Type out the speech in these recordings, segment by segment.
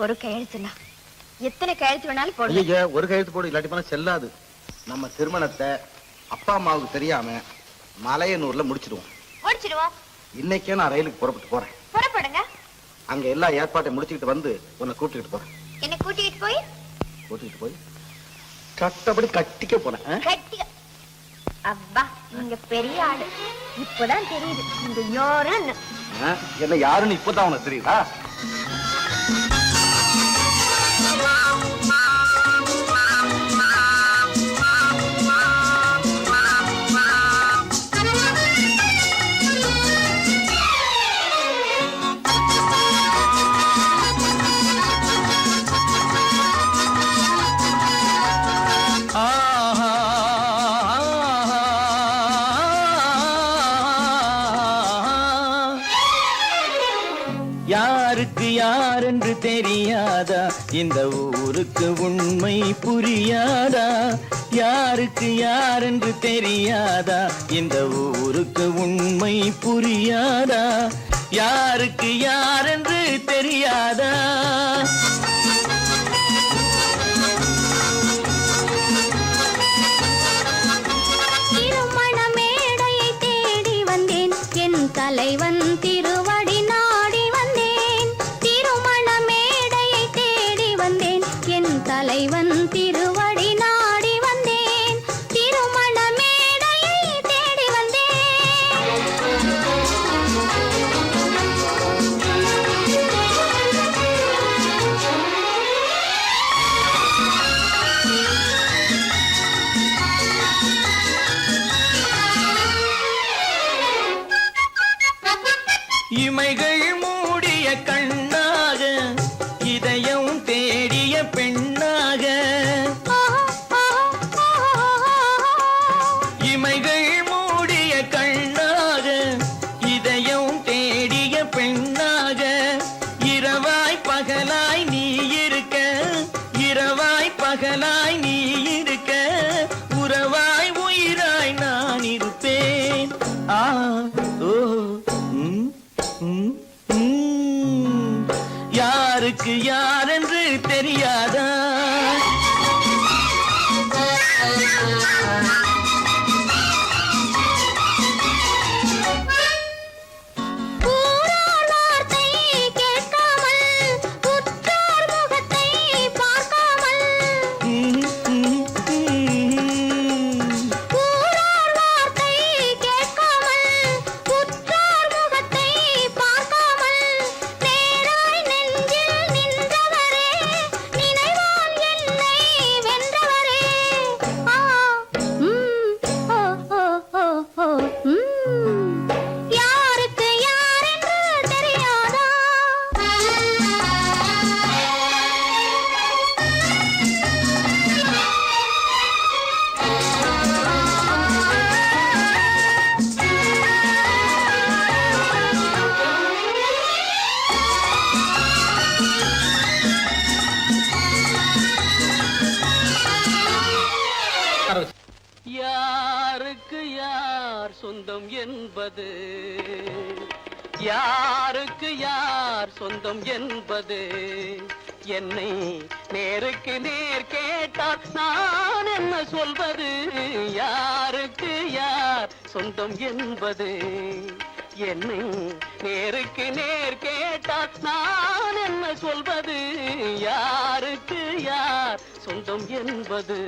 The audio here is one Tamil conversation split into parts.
ஒரு கையெழுத்துனா எத்தனை கையெழுத்து வேணாலும் போடுங்க. ஒரு கையெழுத்து போடு, இல்லாட்டி போனா செல்லாது. நம்ம திருமணத்தை அப்பா அம்மாவுக்கு தெரியாம மலையனூர்ல முடிச்சிடுவோம். இன்னைக்கே நான் ரயிலுக்கு புறப்பட்டு போறேன். புறப்படுங்க. அங்க எல்லா ஏற்பாட்டையும் முடிச்சுக்கிட்டு வந்து உன்னை கூட்டிட்டு போறேன். என்ன கூட்டிட்டு போய் கட்டப்படி கட்டிக்க போறேன். அப்பா நீங்க பெரிய ஆளு. இப்பதான் தெரியுது நீங்க யாருன்னு. என்ன யாருன்னு இப்பதான் உனக்கு தெரியுதா? யாருக்கு யார் என்று தெரியாதா, இந்த ஊருக்கு உண்மை புரியாதா? யாருக்கு யார் என்று தெரியாதா, இந்த ஊருக்கு உண்மை புரியாதா? யாருக்கு யார் என்று தெரியாதா? திருமண மேடையை தேடி வந்தேன், என் தலைவன் திருவடி நாடி வந்தேன். திருமண மேடையை தேடி வந்தேன், என் தலைவன் திருவடி நாடி வந்தேன். திருமண மேடையை தேடி இமைகள் மூடிய கண்ணாக, இதயம் தேடிய பெண்ணாக. இமைகள் மூடிய கண்ணாக, இதயம் தேடிய பெண்ணாக. இரவாய் பகலாய் நீ இருக்க, இரவாய் பகலாய் நீ இருக்க, உறவாய் உயிராய் நான் இருப்பேன். யாருக்கு யார் என்று தெரியாதா? யாருக்கு யார் சொந்தம் என்பது, யாருக்கு யார் சொந்தம் என்பது, என்னை நேருக்கு நேர் கேட்டால் நான் என்ன சொல்வது? யாருக்கு யார் சொந்தம் என்பது, என்னை நேருக்கு நேர் கேட்டால் நான் என்ன சொல்வது? யாருக்கு யார் சொந்தம் என்பது.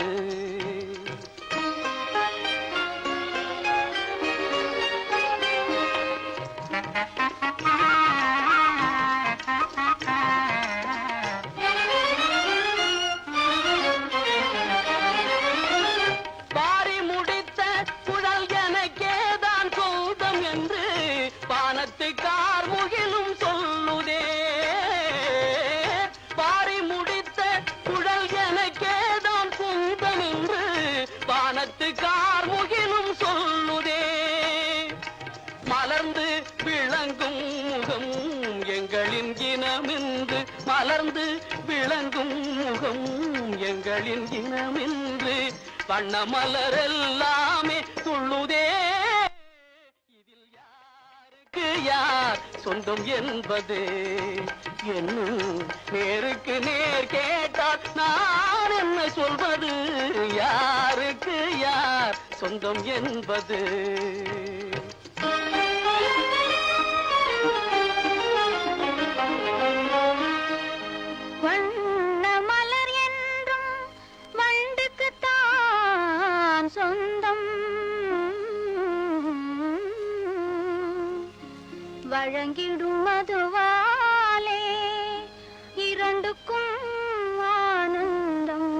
பாரி முடித்த குழல் எனக்கேதான் சொந்தம் என்று பானத்து கார்முகிலும் சொல்லுதே. பாரி முடித்த குழல் எனக்கேதான் சொந்தம் என்று பானத்து கார்முகிலும் சொல்லுதே. மலர்ந்து விளங்கும் முகம் எங்களின் இனமென்று, மலர்ந்து விளங்கும் முகம் எங்களின் இனமென்று, வண்ண மலரெல்லாமே துள்ளுதே. இதில் யாருக்கு யார் சொந்தம் என்பது என்னும் நேருக்கு நேர் கேட்டால் நான் என்ன சொல்வது யாருக்கு யார் சொந்தம் என்பது வண்ண மலர் என்றும் வண்டுக்குத்தான் சொந்தம் வழங்கிடும் மதுவாலே இரண்டுக்கும் ஆனந்தம்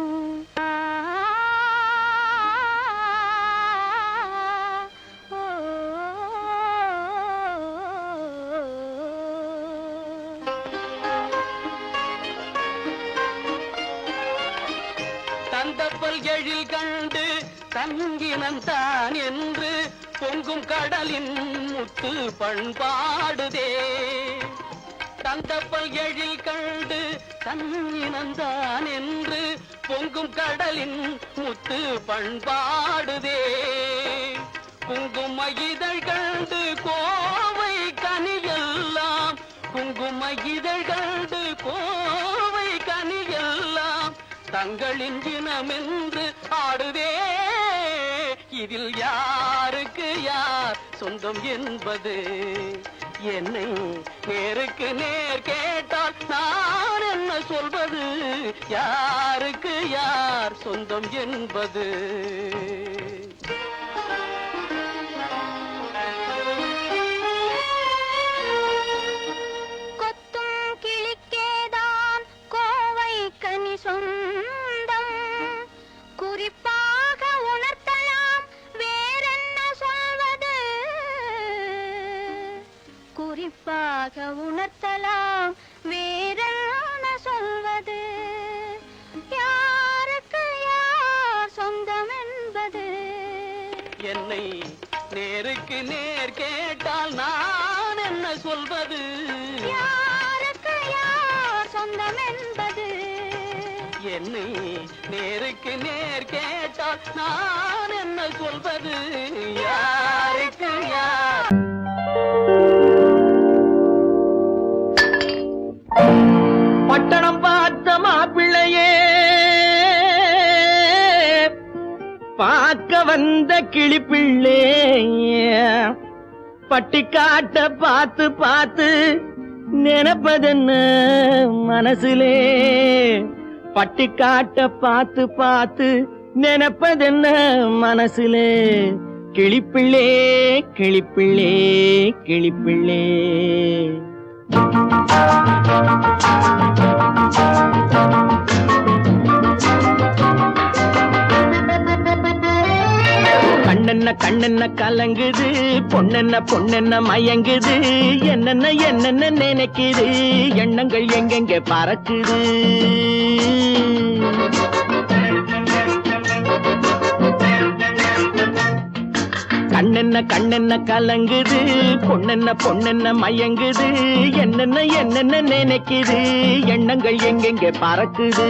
தந்தப்பல் எழில் கண்டு தங்கினந்தான் என்று பொங்கும் கடலின் முத்து பண்பாடுதே தந்தப்பல் எழில் கண்டு தங்கினந்தான் என்று பொங்கும் கடலின் முத்து பண்பாடுதே குங்கும இதழ் கண்டு கோவை கனியெல்லாம் குங்கும இதழ் கண்டு கோவை கனியெல்லாம் தங்களின் இனமென்று ஆடுதே இதில் யாருக்கு யார் சொந்தம் என்பது என்னை நேருக்கு நேர் கேட்டால் நான் என்ன சொல்வது யாருக்கு யார் சொந்தம் என்பது கொத்தும் கிளிக்கேதான் கோவை கனி சொந்தம் குறிப்பாக உணர்த்தலாம் வேறென்ன சொல்வது குறிப்பாக உணர்த்தலாம் வேறென்ன சொல்வது யாருக்கு யார் சொந்தம் என்பது என்னை நேருக்கு நேர் கேட்டால் நான் என்ன சொல்வது யாருக்கு யார் சொந்தம் என்பது என்னை நேருக்கு நேர் கேட்டால் நான் என்ன சொல்வது யாருக்கு யார் பட்டணம் பார்த்த மாப்பிள்ளையே பார்க்க வந்த கிளிப்பிள்ளே பட்டிக்காட்ட பார்த்து பார்த்து நினைப்பதென்ன மனசுலே பட்டிக்காட்ட பார்த்து பார்த்து நினைப்பதென்ன மனசுலே கிளிப்பிள்ளே கிளிப்பிள்ளே கிளிப்பிள்ளே கண்ணென்ன கண்ணென்ன கலங்குது பொண்ணென்ன பொண்ணென்ன மயங்குது என்னென்ன என்னென்ன நினைக்குது எண்ணங்கள் எங்கெங்க பறக்குது கண்ணென்ன கண்ணென்ன கலங்குது பொண்ணென்ன பொண்ணென்ன மயங்குது என்னென்ன என்னென்ன நினைக்குது எண்ணங்கள் எங்கெங்க பறக்குது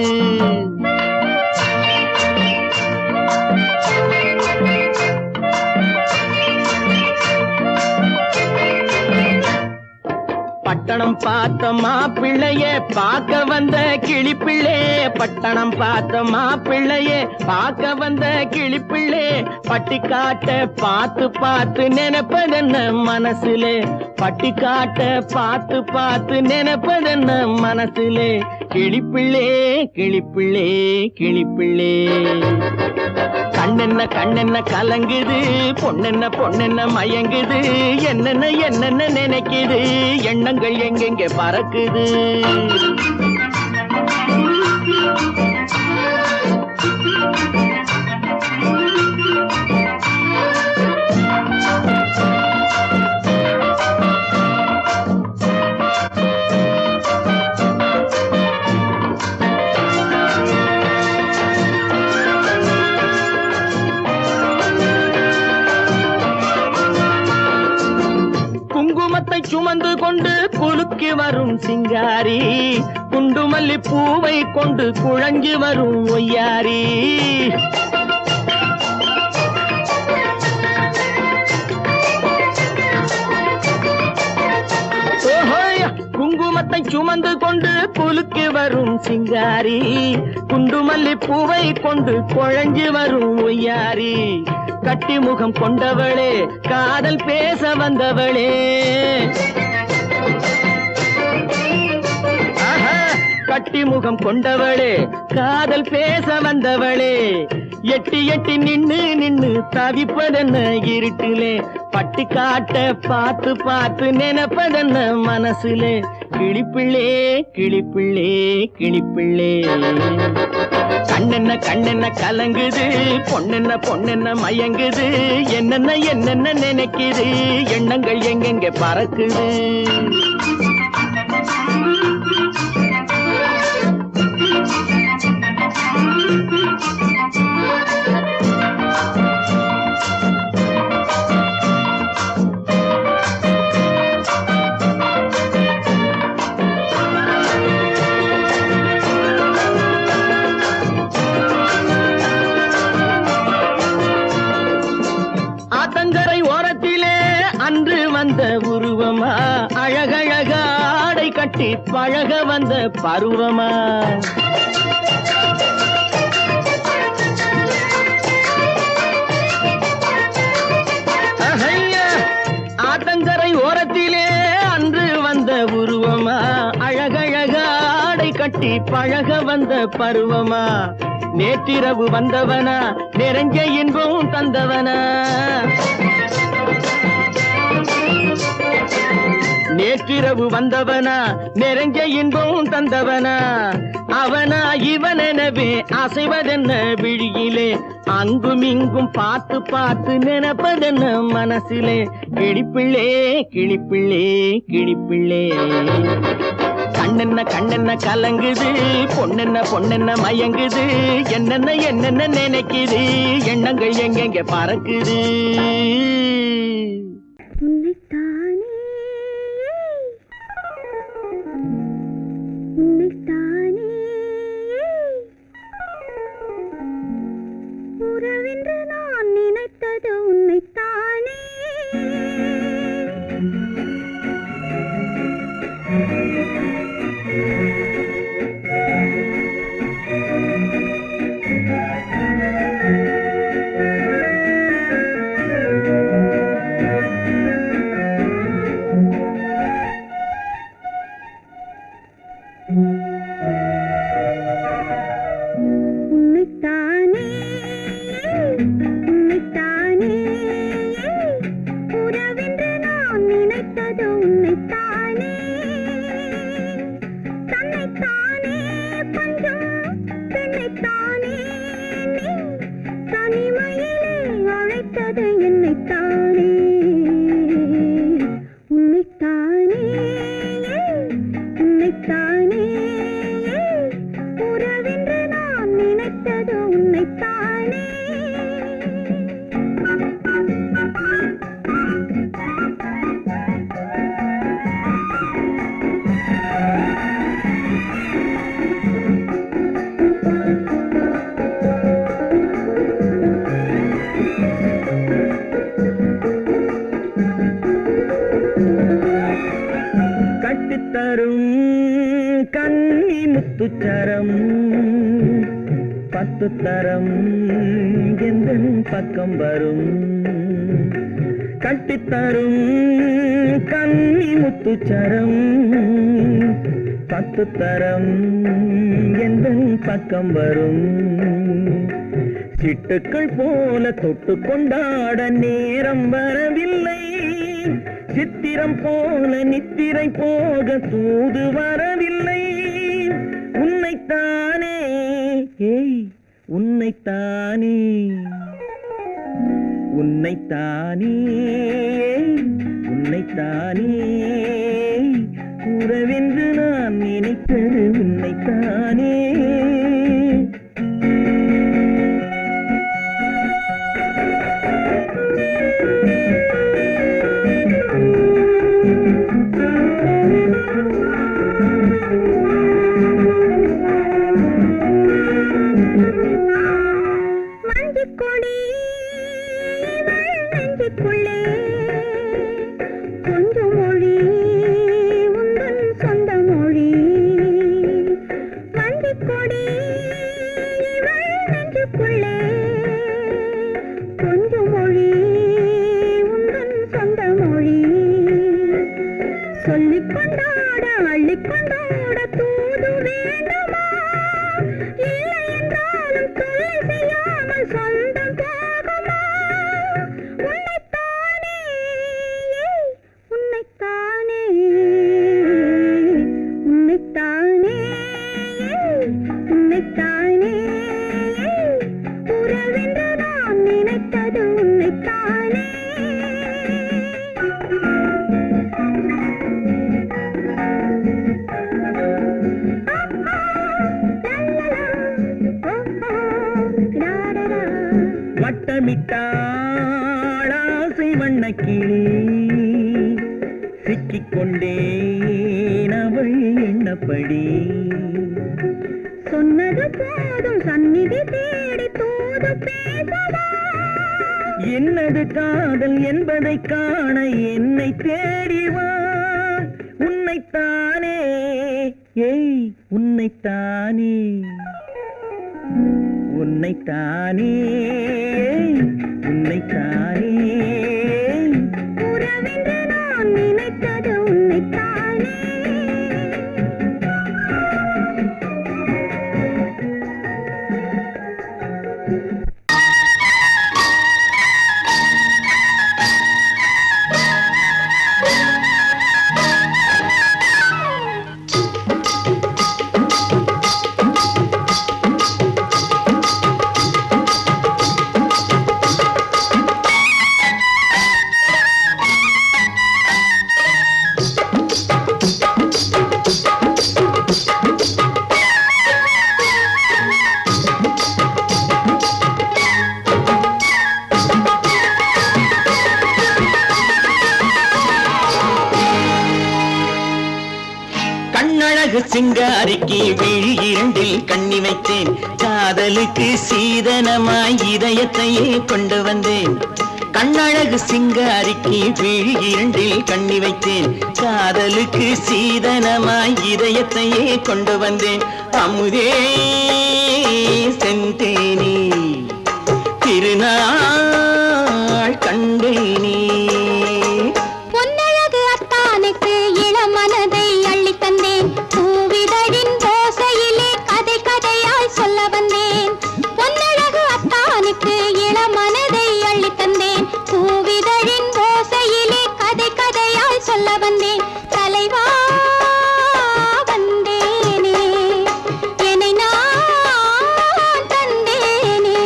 பட்டணம் பார்த்த மாப்பிள்ளைய பார்க்க வந்த கிளிப்பிள்ளே பட்டணம் பார்த்த மாப்பிள்ளைய பார்க்க வந்த கிளிப்பிள்ளே பட்டிக்காட்ட பார்த்து பார்த்து நினைப்பதென்ன மனசுலே பட்டிக்காட்ட பார்த்து பார்த்து நினைப்பதென்ன மனசுலே கிளிப்பிள்ளே கிளிப்பிள்ளே கிளிப்பிள்ளே கண்ணென்ன கண்ணென்ன கலங்குது பொண்ணென்ன பொண்ணென்ன மயங்குது என்னென்ன என்னென்ன நினைக்குது எண்ணங்கள் எங்கெங்க பறக்குது குங்குமத்தை சுமந்து கொண்டு குலுக்கி வரும் சிங்காரி குண்டுமல்லி பூவை கொண்டு குழஞ்சி வரும் ஒய்யாரி சுமந்து கொண்டு குலுக்கி வரும் சிங்காரி குண்டுமல்லி பூவை கொண்டு குழஞ்சு வரும் ஒய்யாரி கட்டி முகம் கொண்டவளே காதல் பேச வந்தவளே கட்டி முகம் கொண்டவளே காதல் பேச வந்தவளே எட்டி எட்டி நின்னு நின்னு தவிப்பதென்ன இருட்டிலே பட்டி காட்ட பார்த்து பார்த்து நினைப்பதென்ன மனசுலே கிளிப்பிள்ளே கிளிப்பிள்ளே கிளிப்பிள்ளே கண்ணென்ன கண்ணென்ன கலங்குது பொண்ணென்ன பொண்ணென்ன மயங்குது என்னென்ன என்னென்ன நினைக்குது எண்ணங்கள் எங்கெங்க பறக்குது ஆத்தங்கரை ஓரத்திலே அன்று வந்த உருவமா அழகழக ஆடை கட்டி பழக வந்த பருவமா ஆத்தங்கரை ஓரத்திலே அன்று வந்த உருவமா அழகழக ஆடை கட்டி பழக வந்த பருவமா நேற்றிரவு வந்தவனா நிறைஞ்ச இன்பம் தந்தவனா நேற்றிரவு வந்தவனா நிறைஞ்ச இன்பம் தந்தவனா அவனா இவனெனவே அசைவதென்ன விழியிலே அங்கும் இங்கும் பார்த்து பார்த்து நினைப்பதென்ன மனசிலே கிளிப்பிள்ளே கிளிப்பிள்ளே கிளிப்பிள்ளே கண்ணென்ன கண்ணென்ன கலங்குது பொண்ணென்ன பொண்ணென்ன மயங்குது என்னென்ன என்னென்ன நினைக்குது எண்ணங்கள் எங்கெங்க பறக்குது உறவென்று நான் நினைத்தது உன்னைத்தானே உன்னைத்தானே உன்னைத்தானே உறவென்று நான் நினைத்தது உன்னைத்தானே தன்னைத்தானே பஞ்சம் பெண்ணைத்தானே நீ தனிமையிலே அழைத்தது என்னைத்தானே உன்னைத்தானே உன்னைத்தானே உறவென்று நான் நினைத்தது உன்னைத்தானே கட்டித்தரும் கன்னி முத்துச்சரம் 10 தரம் எந்தன் பக்கம் வரும் கட்டித்தரும் கன்னி முத்துச்சரம் 10 தரம் எந்தன் பக்கம் வரும் சிட்டுக்கள் போல தொட்டு கொண்டாட நேரம் வரவில்லை சித்திரம் போல நித்திரை போக தூது வரவில்லை உன்னைத்தானே உன்னைத்தானே உன்னைத்தானே உன்னைத்தானே உறவென்று நான் நினைத்தது உன்னைத்தானே மஞ்சக்கொடி நெஞ்சுக்குள்ளே கொஞ்சம் மொழி உந்தன் சொந்த மொழி உன்னைத்தானே வட்டமிட்டாளாசை வண்ணக்கிளி சிக்கிக்கொண்டேன் அவள் எண்ணப்படி சொன்னது போதும் சந்நிதி தேடி தூது பேசவா என்னது காதல் என்பதை காண என்னை தேடிவா உன்னைத்தானே ஏய் உன்னைத்தானே உன்னைத்தானே உன்னைத்தானே உறவென்று நான் நினைத்தது உன்னைத்தானே சிங்காரிக்கு விழி இரண்டில் கண்ணி வைத்தேன் காதலுக்கு சீதனமாய் இதயத்தையே கொண்டு வந்தேன் கண்ணழகு சிங்காரிக்கு விழி இரண்டில் கண்ணி வைத்தேன் காதலுக்கு சீதனமாய் இதயத்தையே கொண்டு வந்தேன் அமுதே செந்தேனே திருநாள் கண்டேனே பொன்னழகு அத்தானுக்கு இளமனதை அள்ளி தந்தேன் பூவிதழின் ஓசையிலே கதை கதையாய் சொல்ல வந்தேன் பொன்னழகு அத்தானுக்கு இளமனதை அள்ளி தந்தேன் பூவிதழின் ஓசையிலே கதை கதையாய் சொல்ல வந்தேன் தலைவா வந்தேனே என்னை நான் தந்தேனே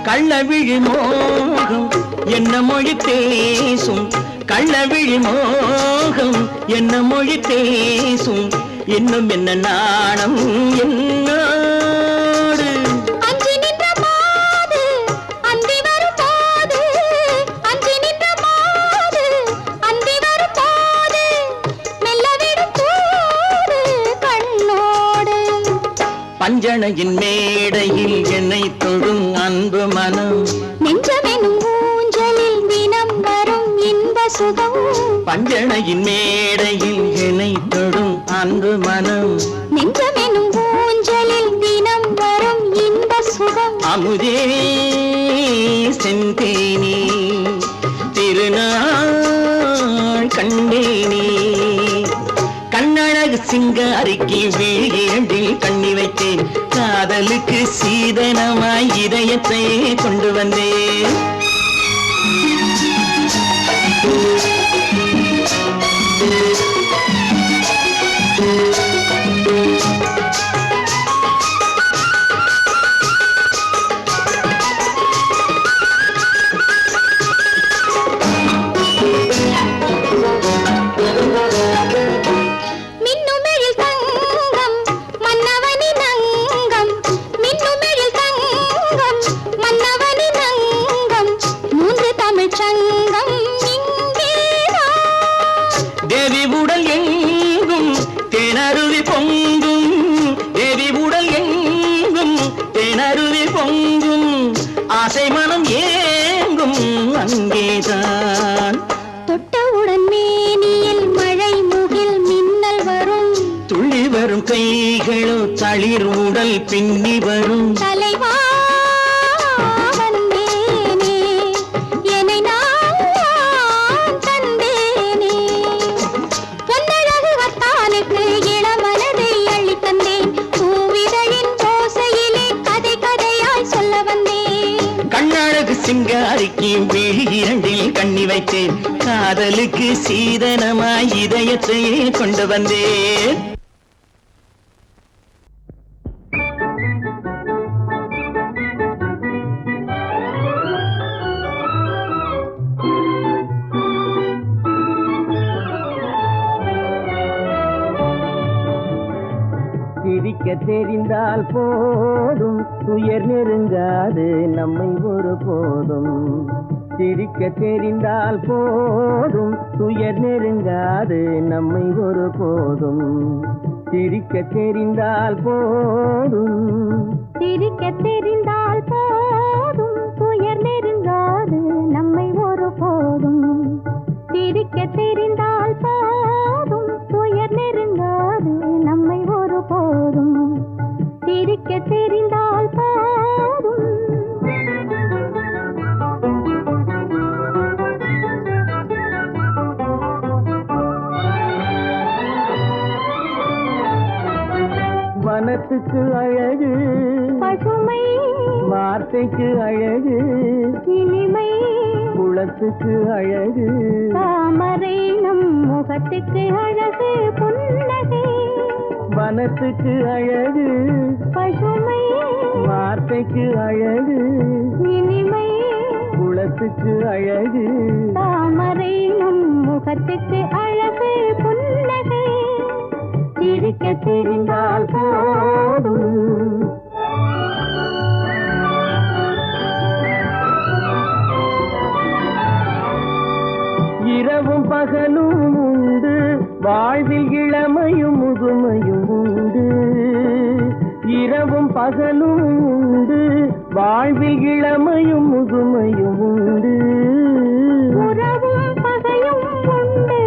கள்ளவிழி மோகம் என்ன மொழி பேசும் கள்ளவிழி மோகம் என்ன மொழி பேசும் இன்னும் என்ன நாணம் என்னோடு அஞ்சி நின்ற மாது அந்தி வரும் போது அஞ்சி நின்ற மாது அந்தி வரும் போது மெல்ல விடும் தூது கண்ணோடு பஞ்சணையின் மேடையில் என்னை தொடும் அன்பு மனம் நெஞ்சமெனும் ஊஞ்சலில் தினம் வரும் இன்ப சுகம் பஞ்சணையின் மேடையில் என்னை தொடும் அன்பு மனம் நெஞ்சமெனும் ஊஞ்சலில் தினம் வரும் இன்ப சுகம் அமுதே செந்தேனே திருநாள் கண்டேனே கண்ணழகு சிங்காரிக்கு விழி இரண்டில் கண்ணி வைத்தேன் காதலுக்கு சீதனமாய் இதயத்தை கொண்டு வந்தேன் மின்னுமெழில் தங்கம் மன்னவனின் அங்கம் மின்னுமெழில் தங்கம் மன்னவனின் அங்கம் மூன்று தமிழ்ச் சங்கம் இங்கேதான் தேவி உடல் எங்கும் தேனருவி பொங்கும் தேவி உடல் எங்கும் தேனருவி பொங்கும் ஆசை மனம் ஏங்கும் அங்கேதான் தொட்டவுடன் மேனியில் மழை முகில் மின்னல் வரும் துள்ளி வரும் கைகளோ தளிர் உடல் பின்னி வரும் தலைவா வந்தேனே என்னை நான் தந்தேனே பொன்னழகு வத்தானுக்கு இளமனதை அள்ளி தந்தேன் பூவிதழின் ஓசையிலே கதை கதையாய் சொல்ல வந்தேன் சிங்காரிக்கு விழி இரண்டில் கண்ணி வைத்தேன் காதலுக்கு சீதனமாய் இதயத்தையே கொண்டு வந்தேன் சிரிக்க தெரிந்தால் போதும் துயர் நெருங்காது நம்மை ஒரு போதும் சிரிக்க தெரிந்தால் போதும் துயர் நெருங்காது நம்மை ஒரு போதும் சிரிக்க தெரிந்தால் போதும் சிரிக்க தெரிந்தால் போதும் துயர் நெருங்காது நம்மை ஒரு போதும் சிரிக்க தெரிந்தால் போதும் துயர் நெருங்காது நம்மை ஒரு போதும் சிரிக்க தெரிந்தால் போதும் வனத்துக்கு அழகு பசுமை வார்த்தைக்கு அழகு இனிமை குளத்துக்கு அழகு தாமரை நம் முகத்துக்கு அழகு புன்னகை வனத்துக்கு அழகு பசுமை வார்த்தைக்கு அழகு இனிமை குளத்துக்கு அழகு தாமரை நம் முகத்துக்கு அழகு புன்னகை சிரிக்க தெரிந்தால் போதும் இரவும் பகலும் உண்டு வாழ்வில் இளமையும் முதுமையும் உண்டு இரவும் பகலும் உண்டு வாழ்வில் இளமையும் முதுமையும் உண்டு உறவும் பகையும் உண்டு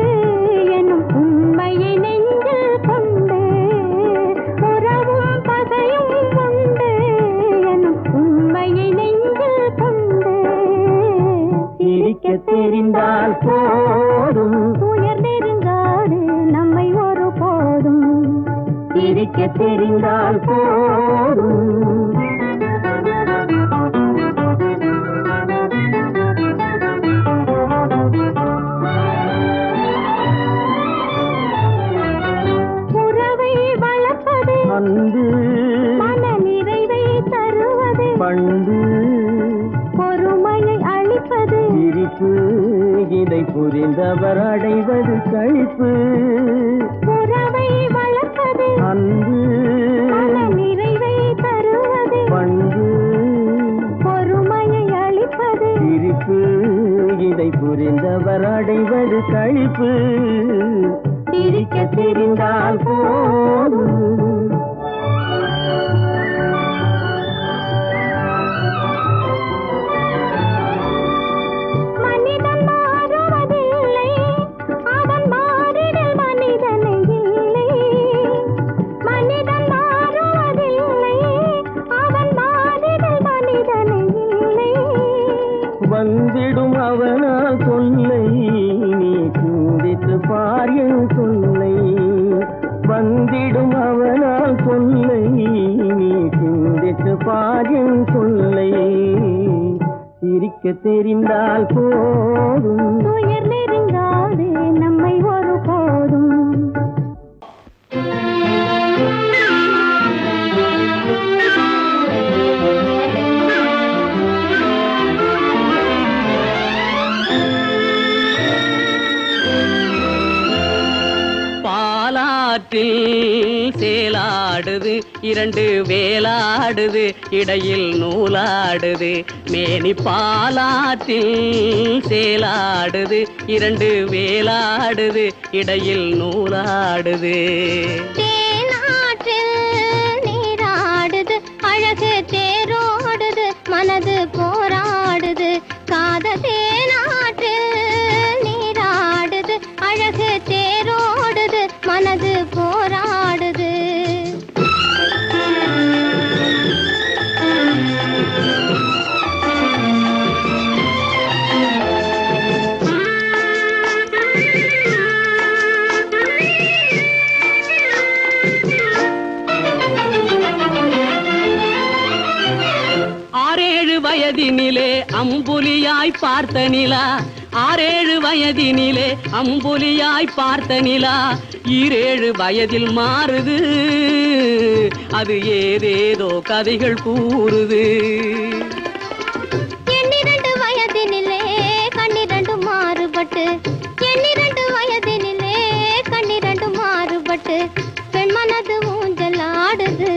எனும் உண்மையை நெஞ்சில் கொண்டு உறவும் பகையும் உண்டு எனும் உண்மையை நெஞ்சில் கொண்டு சிரிக்க தெரிந்தால் போதும் துயர் நெருங்காது நம்மை ஒரு போதும் சிரிக்க தெரிந்தால் போதும் உறவை வளர்ப்பது அன்பு மன நிறைவை தருவது பண்பு பொறுமையை அளிப்பது சிரிப்பு இதை புரிந்தவர் அடைவது கழிப்பு உறவை வளர்ப்பது அன்பு மன நிறைவை தருவது பண்பு பொறுமையை அளிப்பது சிரிப்பு இதை புரிந்தவர் அடைவது கழிப்பு சிரிக்க தெரிந்தால் போதும் மனிதன் மாறுவதில்லை அவன் மாறிடல் மனிதனை இல்லை மனிதன் மாறுவதில்லை அவன் மாறிடல் மனிதனை இல்லை வந்திடும் அவனால் சொல்லை நீ சிந்தித்து பார் என் சொல்லை வந்திடும் அவனால் சொல்லை நீ சிந்தித்து பார் என் சொல்லை சிரிக்க தெரிந்தால் போதும் துயர் நெருங்காது நம்மை ஒரு போதும் பாலாற்றில் சேலாடுது இரண்டு வேலாடுது இடையில் நூலாடுது மேனி பாலாற்றில் சேலாடுது இரண்டு வேலாடுது இடையில் நூலாடுது தேனாற்றில் நீராடுது அழகு தேரோடுது மனது போராடுது காதல் தேனாற்றில் நீராடுது அழகு தேரோடுது மனது போராடுது 6-7 வயதினிலே அம்புலியாய் பார்த்த நிலா 6-7 வயதினிலே அம்புலியாய் பார்த்த நிலா 7 வயதில் மாறுது அது ஏதேதோ கதைகள் கூறுது 12 வயதினிலே கண்ணிரண்டு மாறுபட்டு 12 வயதினிலே கண்ணிரண்டு மாறுபட்டு பெண் மனது ஊஞ்சல் ஆடுது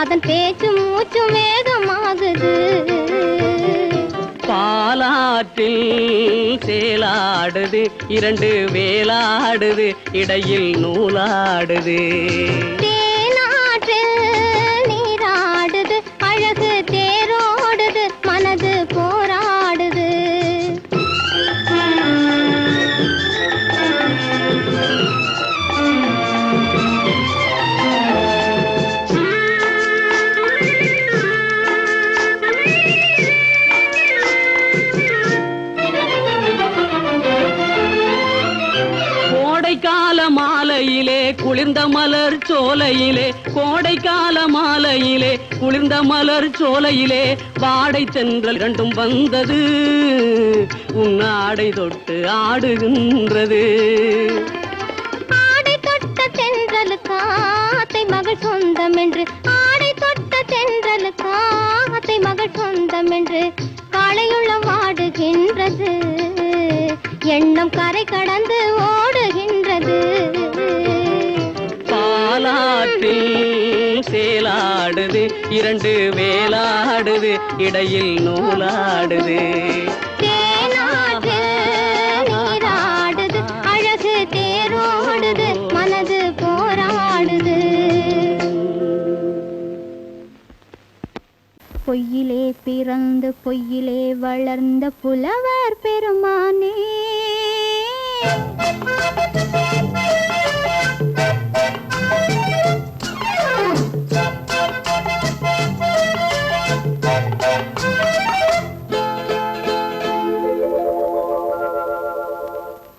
அதன் பேச்சும் மூச்சும் வேகமாகுது பாலாற்றில் சேலாடுது 2 வேலாடுது இடையில் நூலாடுது தேனாற்றில் நீராடுது அழகு தேரோடுது மனது போராடுது கோடைக்கால மாலையிலே குளிர்ந்த மலர் சோலையிலே கோடைக்கால மாலையிலே குளிர்ந்த மலர் சோலையிலே வாடை தென்றல் 2 வந்தது உன்னாடை தொட்டு ஆடுகின்றது ஆடை தொட்ட தென்றலுக்கு ஆத்தை மகள் சொந்தம் என்று ஆடை தொட்ட தென்றலுக்கு ஆத்தை மகள் சொந்தம் என்று காளையுள்ள வாடுகின்றது எண்ணம் கரை கடந்து ஓடுகின்றது பாலாற்றில் சேலாடுது 2 வேலாடுது இடையில் நூலாடுது தேனாற்றில் நீராடுது அழகு தேரோடுது மனது போராடுது பொய்யிலே பிறந்து பொய்யிலே வளர்ந்த புலவர் பெருமானே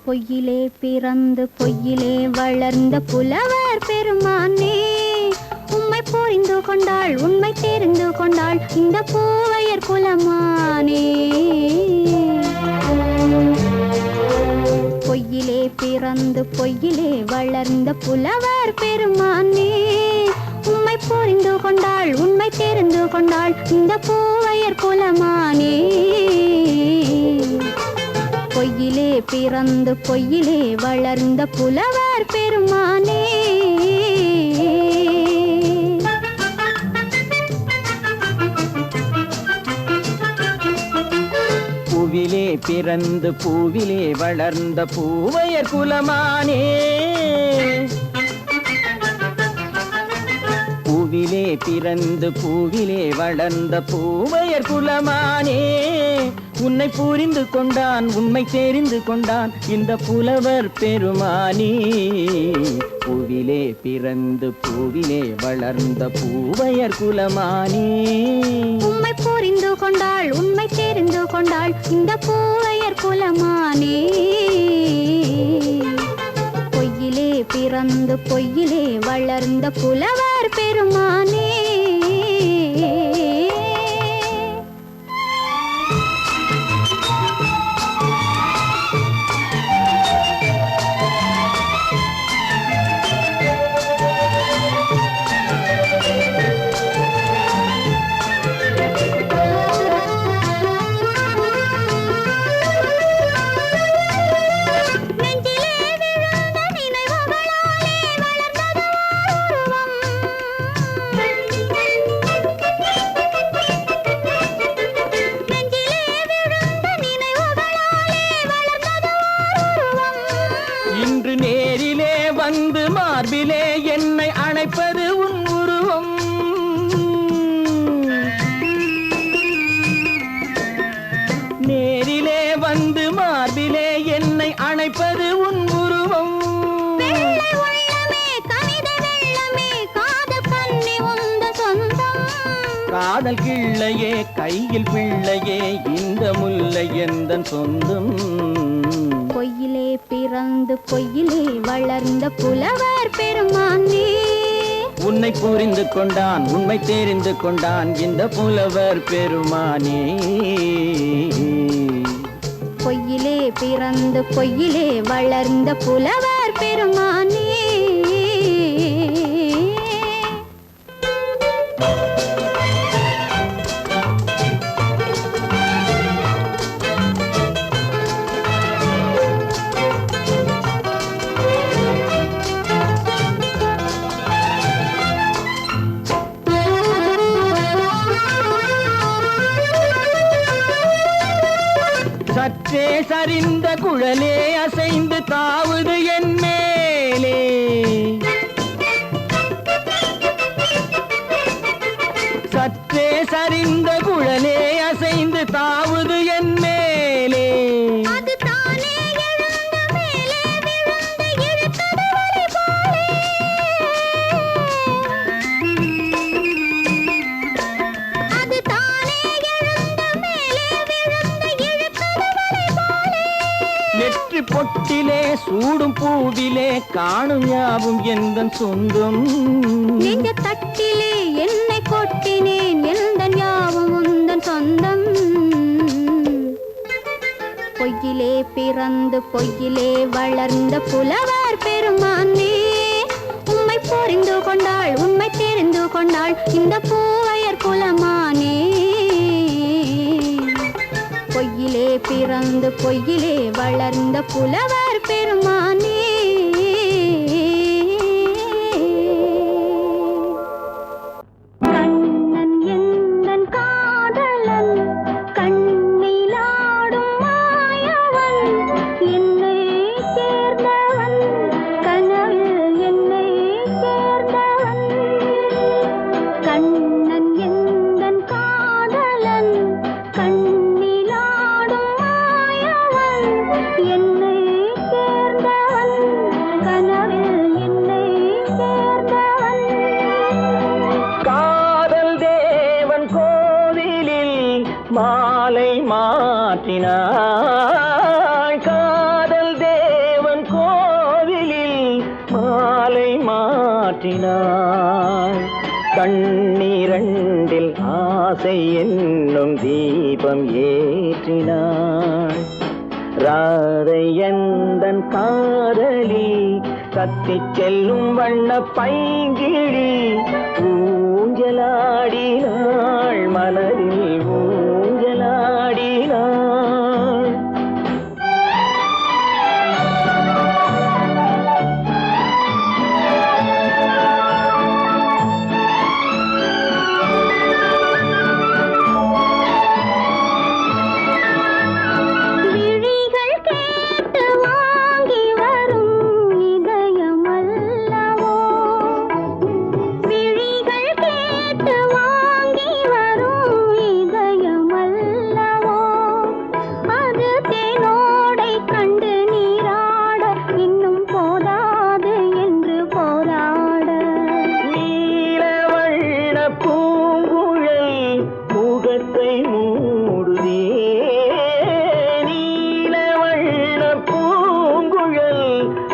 பொய்யிலே பிறந்து பொய்யிலே வளர்ந்த புலவர் பெருமானே உம்மை புரிந்து கொண்டாள் உண்மை தெரிந்து கொண்டாள் இந்த பூவையர் குலமானே பொய்யிலே பிறந்து பொய்யிலே வளர்ந்த புலவர் பெருமானே உம்மை புரிந்து கொண்டாள் உண்மை தெரிந்து கொண்டாள் இந்த பூவையர் குலமானே பொய்யிலே பிறந்து பொய்யிலே வளர்ந்த புலவர் பெருமானே பூவிலே பிறந்து பூவிலே வளர்ந்த பூவையர் குலமானே பூவிலே பிறந்து பூவிலே வளர்ந்த பூவையர் குலமானே உன்னை புரிந்து கொண்டான் உண்மை தெரிந்து கொண்டான் இந்த புலவர் பெருமானே பூவிலே பிறந்து பூவிலே வளர்ந்த பூவையர் குலமானே உம்மை புரிந்து கொண்டாள் உண்மை தெரிந்து கொண்டாள் இந்த பூவையர் குலமானே பொய்யிலே பிறந்து பொய்யிலே வளர்ந்த புலவர் பெருமானே மார்பிலே என்னை அணைப்பது உன் உருவம் நேரிலே வந்து மார்பிலே என்னை அணைப்பது உன் உருவம் காதல் கிள்ளையே கையில் பிள்ளையே இந்த முல்லை எந்தன் சொந்தம் பொய்யிலே பிறந்து பொய்யிலே வளர்ந்த புலவர் பெருமானே உன்னை புரிந்து கொண்டான் உண்மை தெரிந்து கொண்டான் இந்த புலவர் பெருமானே. பொய்யிலே பிறந்து பொய்யிலே வளர்ந்த புலவர் பெருமானே. சற்றே சரிந்த குழலே அசைந்து தாவுது என் மேலே. சற்றே சரிந்த குழலே அசைந்து தாவுது என் மேலே. அது தானே எழுந்த மேலே விழுந்து இழுத்தது வலி போலே. அது தானே எழுந்த மேலே விழுந்து இழுத்தது வலி போலே. நெற்றி பொட்டிலே சூடும் பூவிலே காணும் யாவும் எந்தன் சொந்தம். நெஞ்ச தட்டிலே என்னை கொட்டினேன் எந்தன் யாவும் உந்தன் சொந்தம். பொய்யிலே பிறந்து பொய்யிலே வளர்ந்த புலவர் பெருமானே. உம்மை புரிந்து கொண்டாள் உண்மை தெரிந்து கொண்டாள் இந்த பூவையர் குலமானே. பொய்யிலே பிறந்து பொய்யிலே வளர்ந்த புலவர் பெருமானே. கண்ணன் எந்தன் காதலன் கண்ணிலாடும் மாயவன் என்னை சேர்ந்தவன் கனவில் என்னை சேர்ந்தவன். கண்ணன் எந்தன் காதலன் கண்ணிலாடும் மாயவன் என்னை சேர்ந்தவன் கனவில் என்னை சேர்ந்தவன். காதல் தேவன் கோவிலில் மாலை மாற்றினாள். காதல் தேவன் கோவிலில் மாலை மாற்றினாள். கண்ணீரண்டில் ஆசை என்னும் தீபம் ஏற்றினாள். ராதை எந்தன் காதலி கத்திச் செல்லும் வண்ண பைங்கிழி ஊஞ்சலாடினாள் மலரில் ஊஞ்சலாடினாள். விழிகள் கேட்டு வாங்கி வரும் இதயம் அல்லவோ. விழிகள் கேட்டு வாங்கி வரும் இதயம் அல்லவோ. அது தேனோடை கண்டு நீராட இன்னும் போதாது என்று போராட. நீலவண்ண பூங்குழல் முகத்தை மூடுதே. நீலவண்ண பூங்குழல்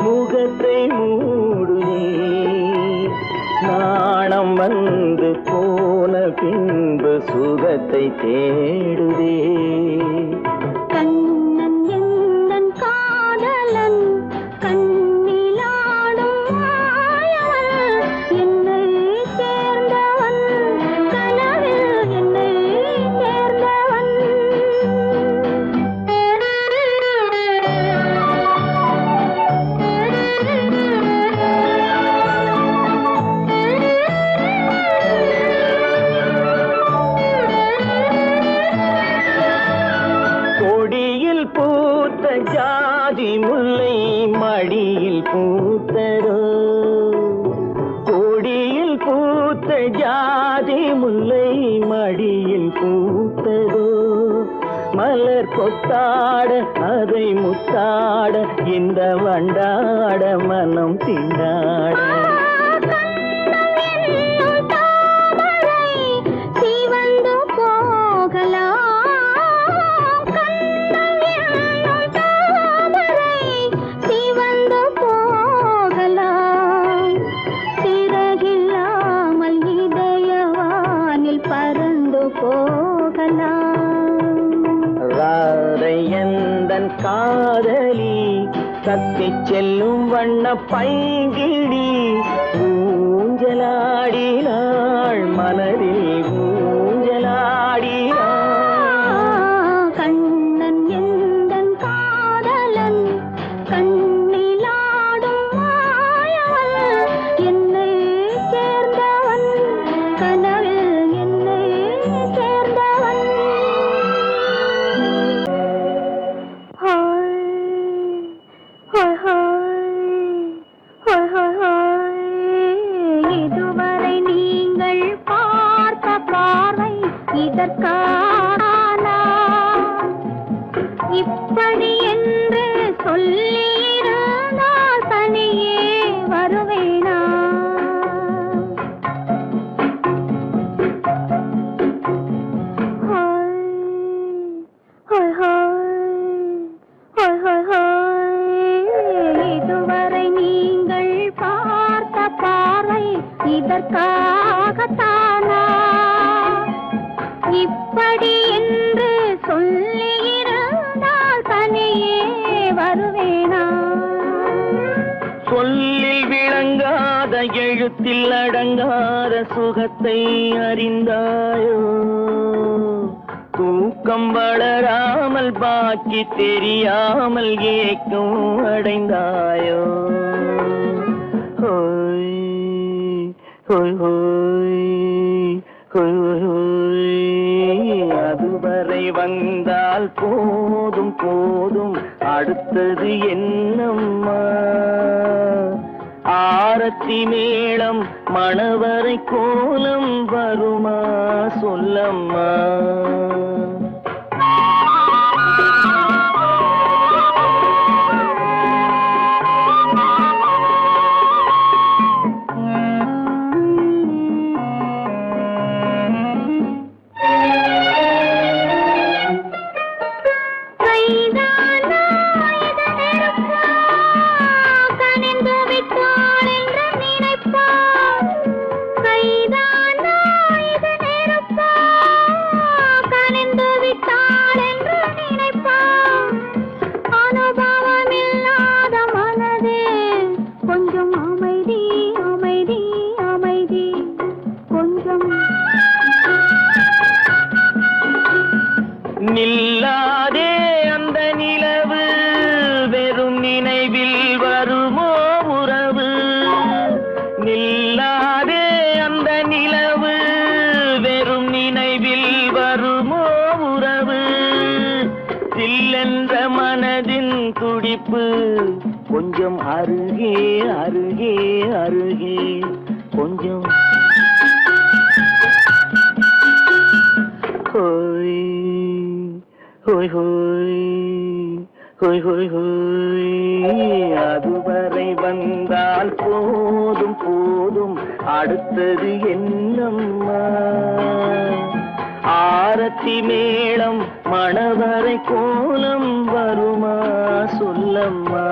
முகத்தை மூடுதே. நாணம் வந்து போன பின்பு சுகத்தை தேடுதே. கண்ணன் எந்தன் காதலன் கண்ணிலாடும் மாயவன் என்னை சேர்ந்தவன் கனவில் என்னை சேர்ந்தவன். கொடியில் பூத்த ஜாதி முல்லை மடியில் பூத்ததோ. கொடியில் பூத்த ஜாதி முல்லை மடியில் பூத்ததோ. மலர் கொத்தாட அதை முத்தாட இந்த வண்டாட மனம் திண்டாட. சிவந்து போகலாம் சிவந்து போகலாம் சிறகில்லா ராதை எந்தன் காதலி கத்தி செல்லும் வண்ண பைங்கிடி ஊஞ்சலாடினாள் மனதில் ஊஞ்சலாடினாள். கண்ணன் எந்தன் காதலன் கண்ணிலாடும் மாயவன் என்னை சேர்ந்தவன் கனவில் என்னை சேர்ந்தவன். Hi hi hi hi hi. இதுவரை நீங்கள் பார்த்த பார்வை இதற்கானா? இப்படி என்று சொல்லியிருந்தால் தனியே வருவேனா? Hi hi hi hi hi. இதுவரை நீங்கள் பார்த்த பார்வை இதற்காகத்தானா? இப்படி என்று சொல்லியிருந்தால் தனியே வருவேனா? சொல்லில் விளங்காத எழுத்தில் அடங்காத சுகத்தை அறிந்தாயோ? தூக்கம் வளராமல் பாக்கி தெரியாமல் ஏக்கம் அடைந்தாயோ? ஹோய் ஹோய் ஹோய் ஹோய் ஹோய். அதுவரை வந்தால் போதும் போதும் அடுத்தது என்னம்மா? ஆரத்தி மேளம் மணவரை கோலம் வருமா சொல்லம்மா? நில்லாதே அந்த நிலவு வெறும் நினைவில் வருமோ உறவு? நில்லாதே அந்த நிலவு வெறும் நினைவில் வருமோ உறவு? சில்லென்ற மனதின் துடிப்பு கொஞ்சம் அருகே அருகே அருகே கொஞ்சம். ஹோய் ஹோய் ஹோய் ஹோய் ஹோய் ஹோய். அதுவரை வந்தால் போதும் போதும் அடுத்தது என்னம்மா? ஆரத்தி மேளம் மணவரை கோலம் வருமா சொல்லம்மா?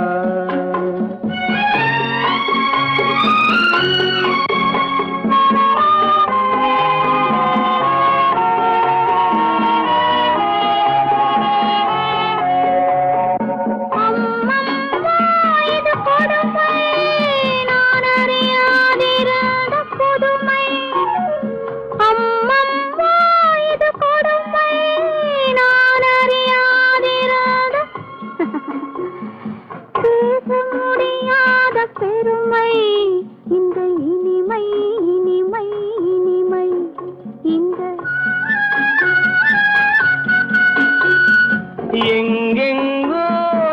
பெருமை இந்த இனிமை இனிமை இனிமை இந்த எங்கெங்கோ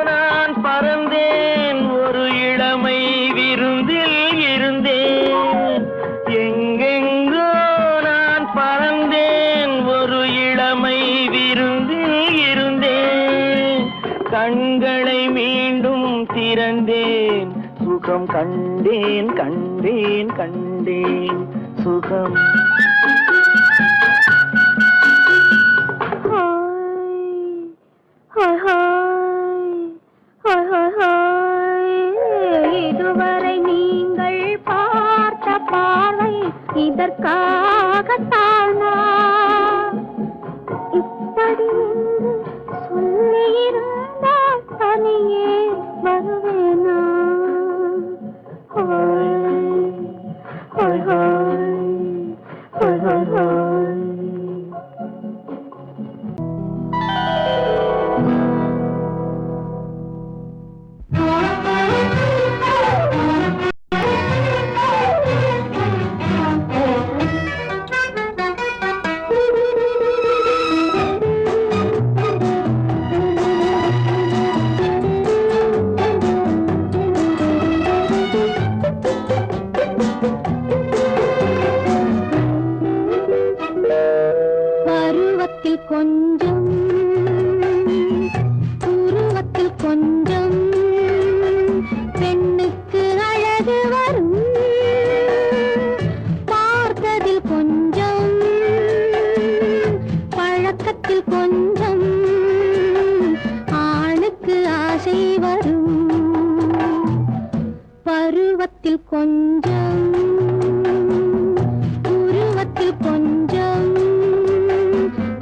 நான் பறந்தேன் ஒரு இளமை விருந்தில் இருந்தேன். எங்கெங்கோ நான் பறந்தேன் ஒரு இளமை விருந்தில் இருந்தேன். கண்களை மீண்டும் திறந்தேன் சுகம் கண்டேன் கண்டேன் கண்டேன் சுகம். இதுவரை நீங்கள் பார்த்த பார்வை இதற்காகத்தானா? உருவத்தில் கொஞ்சம் உருவத்தில் கொஞ்சம் பெண்ணுக்கு அழகு வரும் பார்த்ததில் கொஞ்சம் பழக்கத்தில் கொஞ்சம் ஆணுக்கு ஆசை வரும் பருவத்தில் கொஞ்சம் உருவத்தில் கொஞ்சம்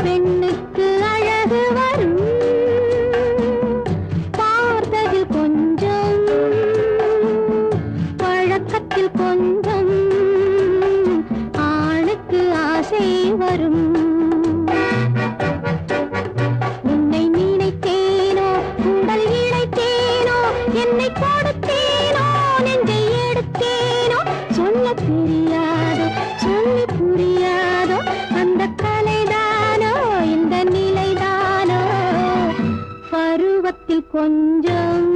பெண்ணுக்கு அழகு வரும் பார்த்ததில் கொஞ்சம் பழக்கத்தில் கொஞ்சம் ஆணுக்கு ஆசை வரும் உன்னை நினைத்தேனோ உடல் இழைத்தேனோ என்னை கொடுத்தேனோ நெஞ்சை எடுத்தேனோ சொல்ல தெரியாதோ சொல்லி புரியாதோ அந்த கலைதானோ இந்த நிலைதானோ பருவத்தில் கொஞ்சம்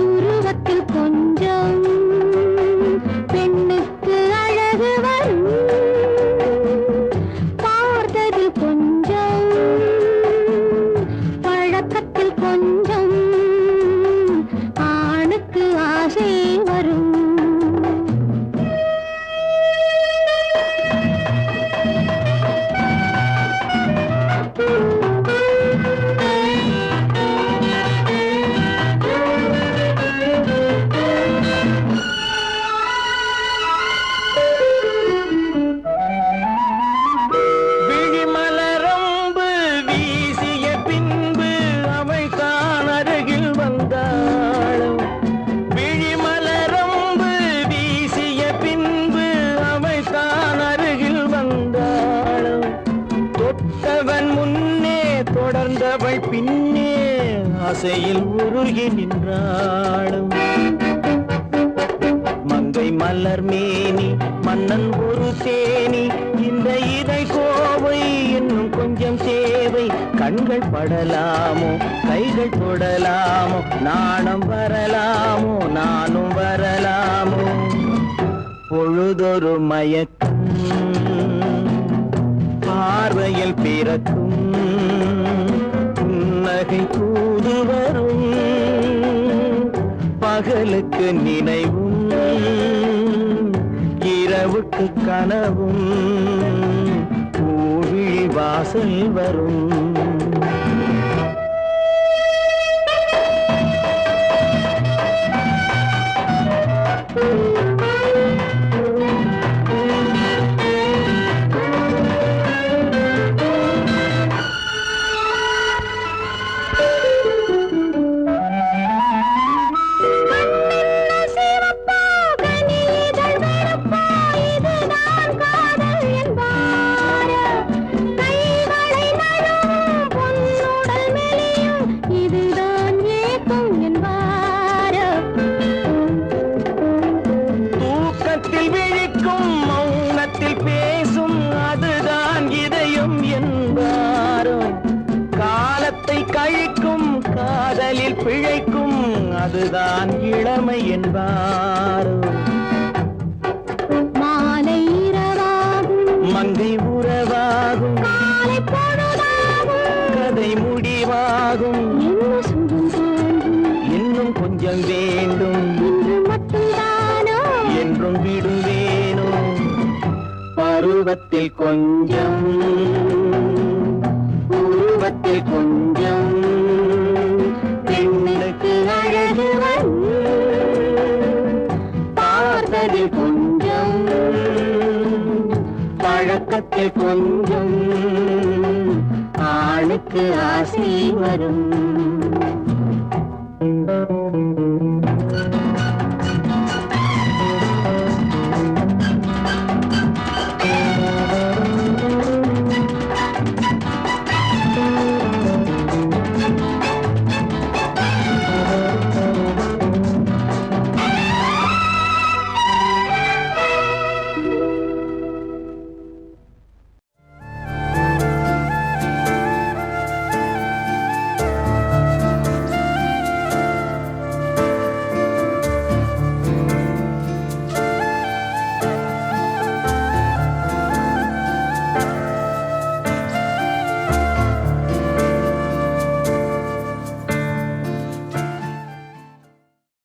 உருவத்தில் கொஞ்சம் பெண்ணுக்கு அழகு வரும் பார்த்ததில் கொஞ்சம் பழக்கத்தில் கொஞ்சம் ஆணுக்கு ஆசை வரும் விழிமலரம்பு வீசிய பின்பு அவை தான் அருகில் வந்தாளும் விழிமலரம்பு வீசிய பின்பு அவை தான் அருகில் வந்தாளும் தொட்டவன் முன்னே தொடர்ந்தவள் பின்னே ஆசையில் உருகி நின்றாளும் மங்கை மலர் மேனி மன்னன் ஒரு தேனி இந்த இதை கோவை இன்னும் கொஞ்சம் தேவை கண்கள் படலாமோ கைகள் தொடலாமோ நாணம் வரலாமோ நானும் வரலாமோ பொழுதொரு மயக்கம் பார்வையில் பிறக்கும் புன்னகை தூது வரும் பகலுக்கு நினைவும் இரவுக்கு கனவும் பூவிழி வாசல் வரும் தூக்கத்தில் விழிக்கும் மௌனத்தில் பேசும் அதுதான் இதயம் என்பாரோ காலத்தை கழிக்கும் காதலில் பிழைக்கும் அதுதான் இளமை என்பாரோ மாலை இரவாகும் மங்கை உறவாகும் காலை பொழுதாகும் கதை முடிவாகும் என்ன சுகம் தோன்றும் இன்னும் கொஞ்சம் வேண்டும் இன்று மட்டும்தானோ என்றும் விடுவேனோ பருவத்தில் கொஞ்சம் உருவத்தில் கொஞ்சம் பெண்ணுக்கு அழகு வரும் பார்த்ததில் கொஞ்சம் பழக்கத்தில் கொஞ்சம் ஆணுக்கு ஆசை வரும்